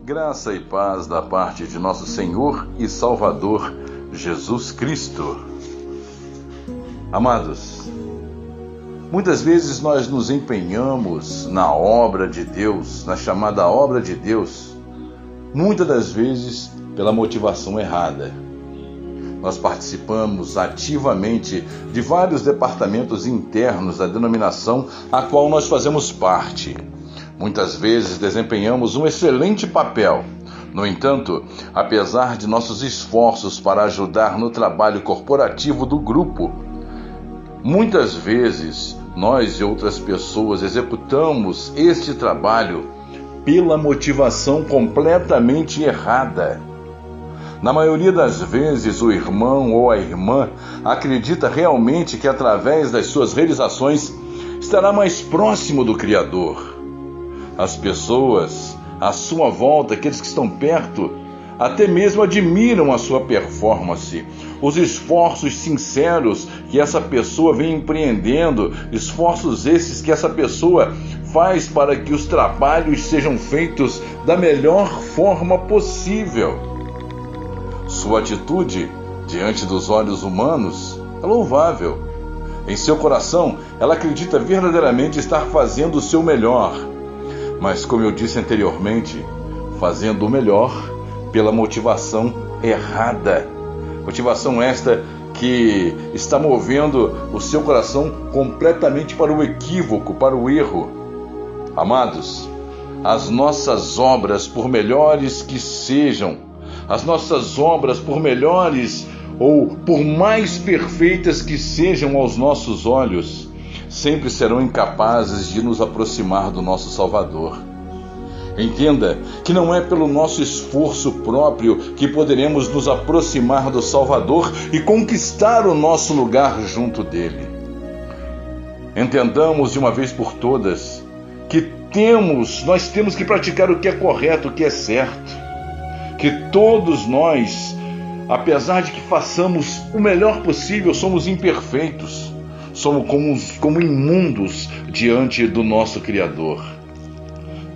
Graça e paz da parte de nosso Senhor e Salvador Jesus Cristo. Amados, muitas vezes nós nos empenhamos na obra de Deus, na chamada obra de Deus, muitas das vezes pela motivação errada. Nós participamos ativamente de vários departamentos internos da denominação a qual nós fazemos parte. Muitas vezes desempenhamos um excelente papel. No entanto, apesar de nossos esforços para ajudar no trabalho corporativo do grupo, muitas vezes nós e outras pessoas executamos este trabalho pela motivação completamente errada. Na maioria das vezes, o irmão ou a irmã acredita realmente que através das suas realizações estará mais próximo do Criador. As pessoas à sua volta, aqueles que estão perto, até mesmo admiram a sua performance, os esforços sinceros que essa pessoa vem empreendendo, esforços esses que essa pessoa faz para que os trabalhos sejam feitos da melhor forma possível. Sua atitude diante dos olhos humanos é louvável. Em seu coração, ela acredita verdadeiramente estar fazendo o seu melhor. Mas, como eu disse anteriormente, fazendo o melhor pela motivação errada. Motivação esta que está movendo o seu coração completamente para o equívoco, para o erro. Amados, as nossas obras, por melhores que sejam, as nossas obras, por melhores ou por mais perfeitas que sejam aos nossos olhos, sempre serão incapazes de nos aproximar do nosso Salvador. Entenda que não é pelo nosso esforço próprio que poderemos nos aproximar do Salvador e conquistar o nosso lugar junto dele. Entendamos de uma vez por todas que nós temos que praticar o que é correto, o que é certo. Que todos nós, apesar de que façamos o melhor possível, somos imperfeitos. Somos como imundos diante do nosso Criador.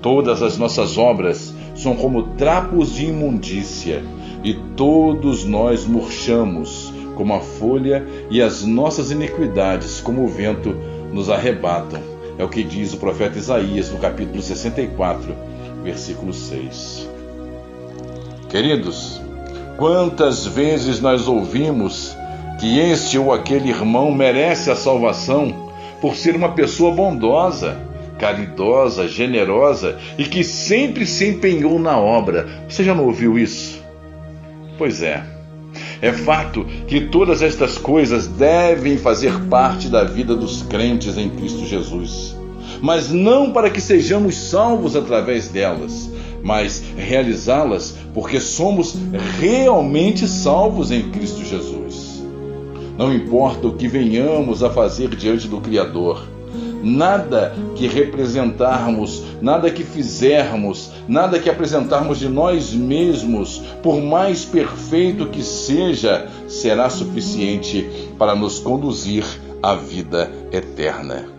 Todas as nossas obras são como trapos de imundícia, e todos nós murchamos como a folha, e as nossas iniquidades, como o vento, nos arrebatam. É o que diz o profeta Isaías no capítulo 64, versículo 6. Queridos, quantas vezes nós ouvimos que este ou aquele irmão merece a salvação por ser uma pessoa bondosa, caridosa, generosa e que sempre se empenhou na obra. Você já não ouviu isso? Pois é. É fato que todas estas coisas devem fazer parte da vida dos crentes em Cristo Jesus, mas não para que sejamos salvos através delas, mas realizá-las porque somos realmente salvos em Cristo Jesus. Não importa o que venhamos a fazer diante do Criador, nada que representarmos, nada que fizermos, nada que apresentarmos de nós mesmos, por mais perfeito que seja, será suficiente para nos conduzir à vida eterna.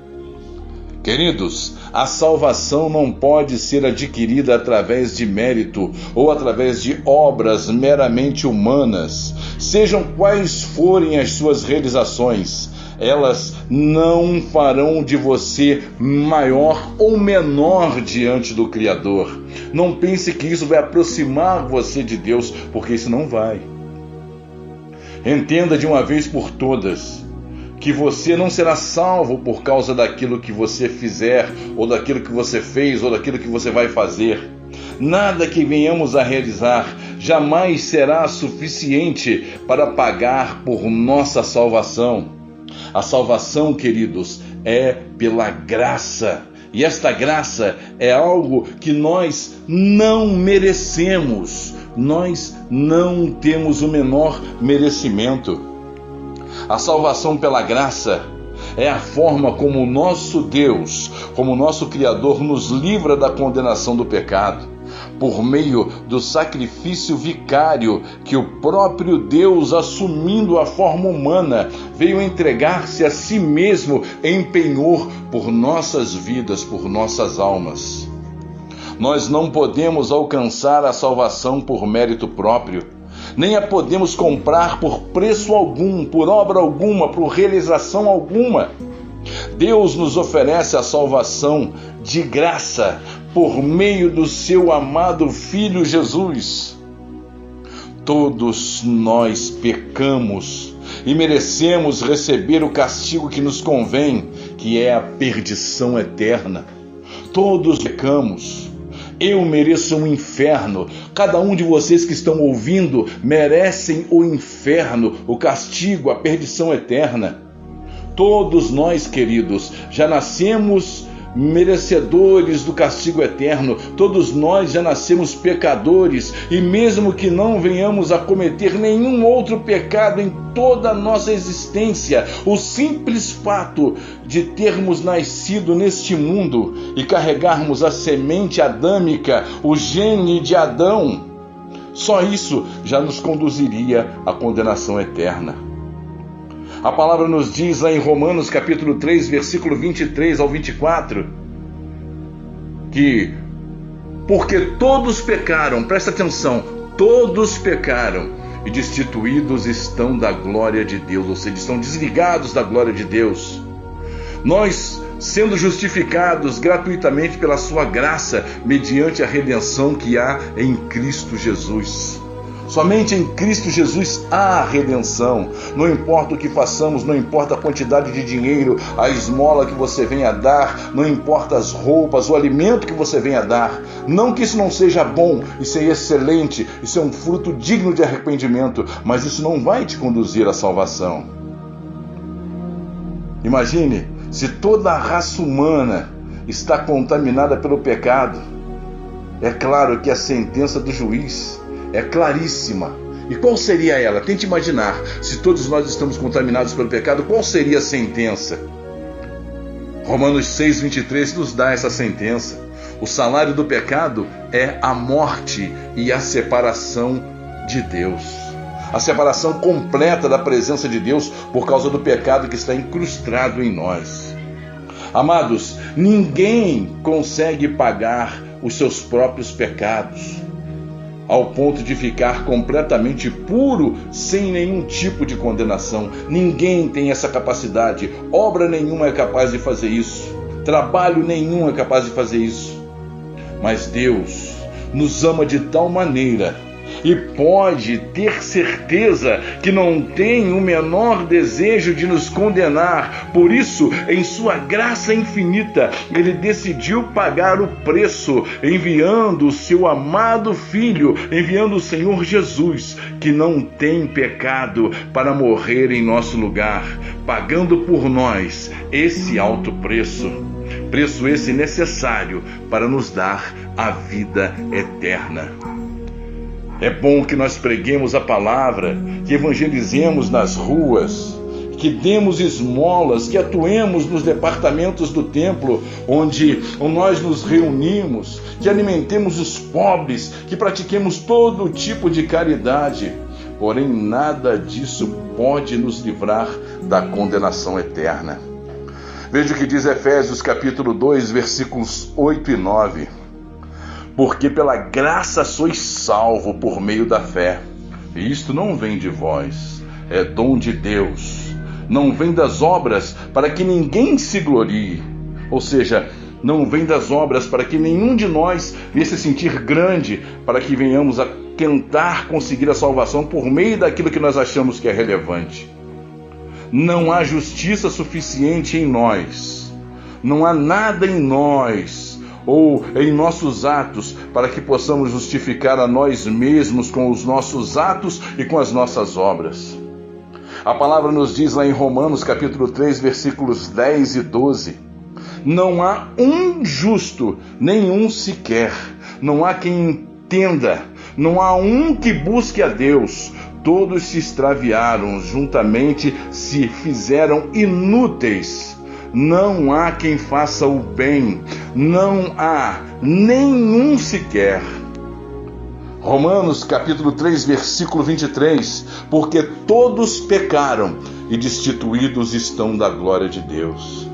Queridos, a salvação não pode ser adquirida através de mérito ou através de obras meramente humanas. Sejam quais forem as suas realizações, elas não farão de você maior ou menor diante do Criador. Não pense que isso vai aproximar você de Deus, porque isso não vai. Entenda de uma vez por todas que você não será salvo por causa daquilo que você fizer, ou daquilo que você fez, ou daquilo que você vai fazer. Nada que venhamos a realizar jamais será suficiente para pagar por nossa salvação. A salvação, queridos, é pela graça. E esta graça é algo que nós não merecemos. Nós não temos o menor merecimento. A salvação pela graça é a forma como o nosso Deus, como o nosso Criador, nos livra da condenação do pecado, por meio do sacrifício vicário que o próprio Deus, assumindo a forma humana, veio entregar-se a si mesmo em penhor por nossas vidas, por nossas almas. Nós não podemos alcançar a salvação por mérito próprio, nem a podemos comprar por preço algum, por obra alguma, por realização alguma. Deus nos oferece a salvação de graça por meio do seu amado Filho Jesus. Todos nós pecamos e merecemos receber o castigo que nos convém, que é a perdição eterna. Todos pecamos. Eu mereço um inferno. Cada um de vocês que estão ouvindo merecem o inferno, o castigo, a perdição eterna. Todos nós, queridos, já nascemos merecedores do castigo eterno. Todos nós já nascemos pecadores, e mesmo que não venhamos a cometer nenhum outro pecado em toda a nossa existência, o simples fato de termos nascido neste mundo e carregarmos a semente adâmica, o gene de Adão, só isso já nos conduziria à condenação eterna. A palavra nos diz lá em Romanos capítulo 3, versículo 23 ao 24, que porque todos pecaram, presta atenção, todos pecaram e destituídos estão da glória de Deus, ou seja, estão desligados da glória de Deus. Nós, sendo justificados gratuitamente pela sua graça, mediante a redenção que há em Cristo Jesus. Somente em Cristo Jesus há redenção. Não importa o que façamos, não importa a quantidade de dinheiro, a esmola que você venha a dar, não importa as roupas, o alimento que você venha a dar. Não que isso não seja bom, isso é excelente, isso é um fruto digno de arrependimento, mas isso não vai te conduzir à salvação. Imagine se toda a raça humana está contaminada pelo pecado. É claro que a sentença do juiz é claríssima. E qual seria ela? Tente imaginar, se todos nós estamos contaminados pelo pecado, qual seria a sentença? Romanos 6, 23 nos dá essa sentença. O salário do pecado é a morte e a separação de Deus. A separação completa da presença de Deus por causa do pecado que está incrustado em nós. Amados, ninguém consegue pagar os seus próprios pecados ao ponto de ficar completamente puro, sem nenhum tipo de condenação. Ninguém tem essa capacidade. Obra nenhuma é capaz de fazer isso. Trabalho nenhum é capaz de fazer isso. Mas Deus nos ama de tal maneira, e pode ter certeza que não tem o menor desejo de nos condenar. Por isso, em sua graça infinita, Ele decidiu pagar o preço, enviando o seu amado Filho, enviando o Senhor Jesus, que não tem pecado, para morrer em nosso lugar, pagando por nós esse alto preço. Preço esse necessário para nos dar a vida eterna. É bom que nós preguemos a palavra, que evangelizemos nas ruas, que demos esmolas, que atuemos nos departamentos do templo onde nós nos reunimos, que alimentemos os pobres, que pratiquemos todo tipo de caridade. Porém, nada disso pode nos livrar da condenação eterna. Veja o que diz Efésios capítulo 2, versículos 8 e 9. Porque pela graça sois salvo por meio da fé. E isto não vem de vós, é dom de Deus. Não vem das obras, para que ninguém se glorie. Ou seja, não vem das obras para que nenhum de nós venha se sentir grande, para que venhamos a tentar conseguir a salvação por meio daquilo que nós achamos que é relevante. Não há justiça suficiente em nós. Não há nada em nós ou em nossos atos para que possamos justificar a nós mesmos com os nossos atos e com as nossas obras. A palavra nos diz lá em Romanos capítulo 3, versículos 10 e 12: não há um justo, nenhum sequer, não há quem entenda, não há um que busque a Deus. Todos se extraviaram, juntamente se fizeram inúteis. Não há quem faça o bem, não há nenhum sequer. Romanos capítulo 3, versículo 23: porque todos pecaram e destituídos estão da glória de Deus.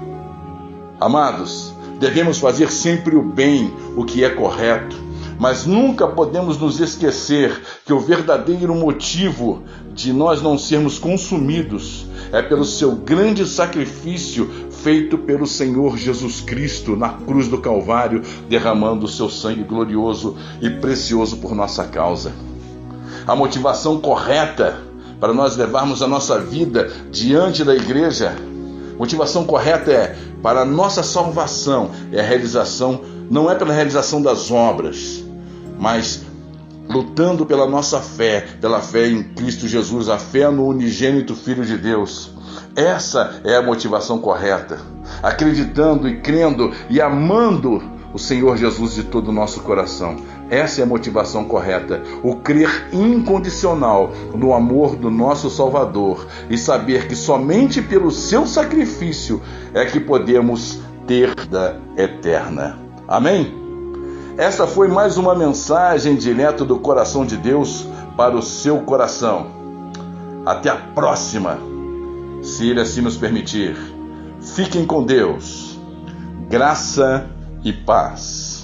Amados, Devemos fazer sempre o bem, o que é correto, mas nunca podemos nos esquecer que o verdadeiro motivo de nós não sermos consumidos é pelo seu grande sacrifício feito pelo Senhor Jesus Cristo na cruz do Calvário, derramando o seu sangue glorioso e precioso por nossa causa. A motivação correta para nós levarmos a nossa vida diante da igreja, motivação correta é para a nossa salvação, é a realização, não é pela realização das obras, mas lutando pela nossa fé, pela fé em Cristo Jesus, a fé no unigênito Filho de Deus. Essa é a motivação correta, acreditando e crendo e amando o Senhor Jesus de todo o nosso coração. Essa é a motivação correta, o crer incondicional no amor do nosso Salvador e saber que somente pelo seu sacrifício é que podemos ter vida eterna. Amém? Esta foi mais uma mensagem direto do coração de Deus para o seu coração. Até a próxima, se Ele assim nos permitir. Fiquem com Deus. Graça e paz.